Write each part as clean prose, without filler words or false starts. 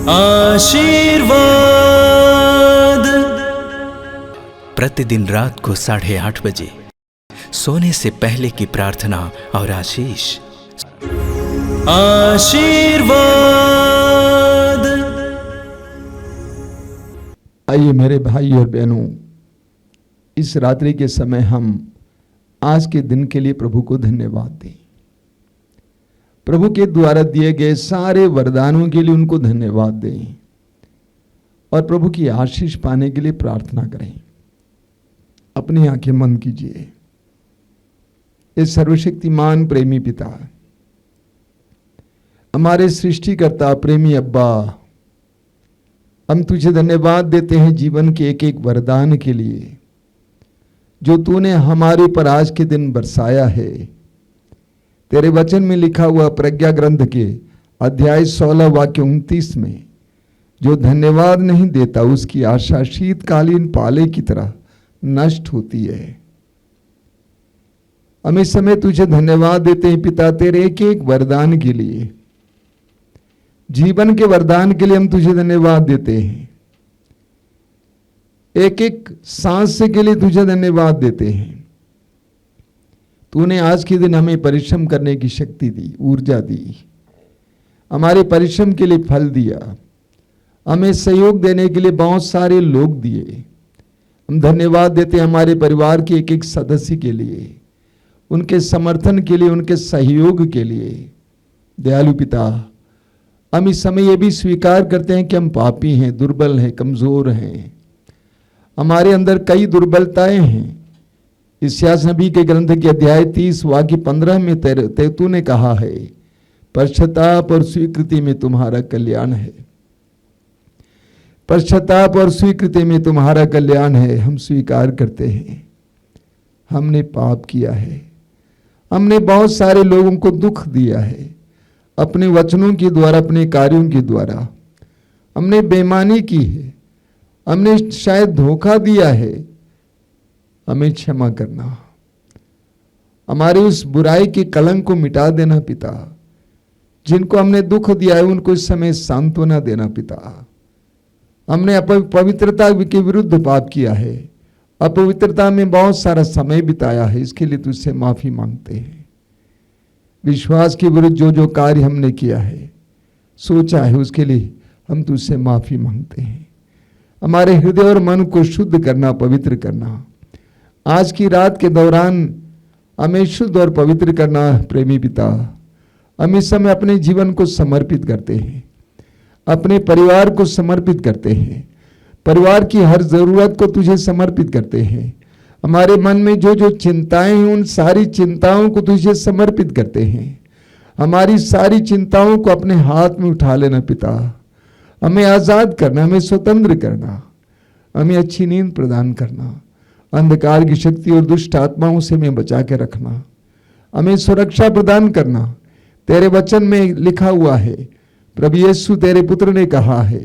आशीर्वाद। प्रतिदिन रात को 8:30 बजे सोने से पहले की प्रार्थना और आशीष। आशीर्वाद। आइए मेरे भाई और बहनों, इस रात्रि के समय हम आज के दिन के लिए प्रभु को धन्यवाद दें। प्रभु के द्वारा दिए गए सारे वरदानों के लिए उनको धन्यवाद दें और प्रभु की आशीष पाने के लिए प्रार्थना करें। अपनी आंखें बंद कीजिए। इस सर्वशक्तिमान प्रेमी पिता, हमारे सृष्टिकर्ता, प्रेमी अब्बा, हम तुझे धन्यवाद देते हैं जीवन के एक एक वरदान के लिए जो तूने हमारे ऊपर आज के दिन बरसाया है। तेरे वचन में लिखा हुआ प्रज्ञा ग्रंथ के अध्याय 16 वाक्य 29 में, जो धन्यवाद नहीं देता उसकी आशा शीतकालीन पाले की तरह नष्ट होती है। हम इस समय तुझे धन्यवाद देते हैं पिता, तेरे एक एक वरदान के लिए, जीवन के वरदान के लिए हम तुझे धन्यवाद देते हैं। एक एक सांस के लिए तुझे धन्यवाद देते हैं। तूने आज के दिन हमें परिश्रम करने की शक्ति दी, ऊर्जा दी, हमारे परिश्रम के लिए फल दिया, हमें सहयोग देने के लिए बहुत सारे लोग दिए। हम धन्यवाद देते हैं हमारे परिवार के एक एक सदस्य के लिए, उनके समर्थन के लिए, उनके सहयोग के लिए। दयालु पिता, हम इस समय ये भी स्वीकार करते हैं कि हम पापी हैं, दुर्बल हैं, कमजोर हैं, हमारे अंदर कई दुर्बलताएं हैं। इस्यास नबी के ग्रंथ के अध्याय 30 वाक्य 15 में तूने कहा है, पश्चाताप और स्वीकृति में तुम्हारा कल्याण है। पश्चाताप और स्वीकृति में तुम्हारा कल्याण है। हम स्वीकार करते हैं हमने पाप किया है, हमने बहुत सारे लोगों को दुख दिया है, अपने वचनों के द्वारा, अपने कार्यों के द्वारा हमने बेईमानी की है, हमने शायद धोखा दिया है। हमें क्षमा करना, हमारी उस बुराई के कलंक को मिटा देना पिता। जिनको हमने दुख दिया है उनको इस समय सांत्वना देना पिता। हमने अपवित्रता के विरुद्ध पाप किया है, अपवित्रता में बहुत सारा समय बिताया है, इसके लिए तुझसे माफी मांगते हैं। विश्वास के विरुद्ध जो जो कार्य हमने किया है, सोचा है, उसके लिए हम तुझसे माफी मांगते हैं। हमारे हृदय और मन को शुद्ध करना, पवित्र करना। आज की रात के दौरान हमें शुद्ध और पवित्र करना। प्रेमी पिता, हम इस समय अपने जीवन को समर्पित करते हैं, अपने परिवार को समर्पित करते हैं, परिवार की हर जरूरत को तुझे समर्पित करते हैं। हमारे मन में जो जो चिंताएं हैं उन सारी चिंताओं को तुझे समर्पित करते हैं। हमारी सारी चिंताओं को अपने हाथ में उठा लेना पिता। हमें आजाद करना, हमें स्वतंत्र करना, हमें अच्छी नींद प्रदान करना, अंधकार की शक्ति और दुष्ट आत्माओं से हमें बचा के रखना, हमें सुरक्षा प्रदान करना। तेरे वचन में लिखा हुआ है, प्रभु यीशु तेरे पुत्र ने कहा है,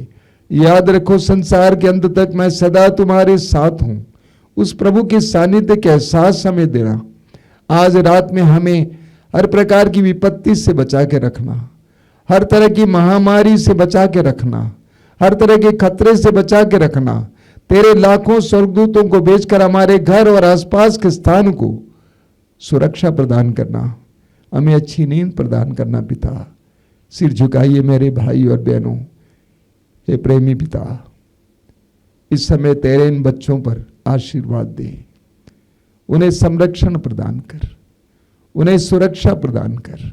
याद रखो संसार के अंत तक मैं सदा तुम्हारे साथ हूं। उस प्रभु के सानिध्य के एहसास हमें देना। आज रात में हमें हर प्रकार की विपत्ति से बचा के रखना, हर तरह की महामारी से बचा के रखना, हर तरह के खतरे से बचा के रखना। तेरे लाखों स्वर्गदूतों को भेजकर हमारे घर और आसपास के स्थान को सुरक्षा प्रदान करना, हमें अच्छी नींद प्रदान करना पिता। सिर झुकाइए मेरे भाई और बहनों। हे प्रेमी पिता, इस समय तेरे इन बच्चों पर आशीर्वाद दे, उन्हें संरक्षण प्रदान कर, उन्हें सुरक्षा प्रदान कर,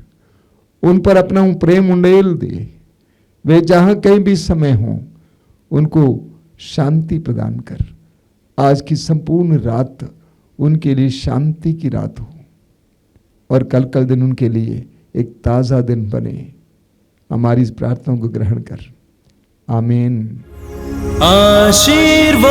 उन पर अपना प्रेम उंडेल दे। वे जहां कहीं भी समय हो उनको शांति प्रदान कर। आज की संपूर्ण रात उनके लिए शांति की रात हो और कल दिन उनके लिए एक ताजा दिन बने। हमारी इस प्रार्थना को ग्रहण कर। आमीन। आशीर्वाद।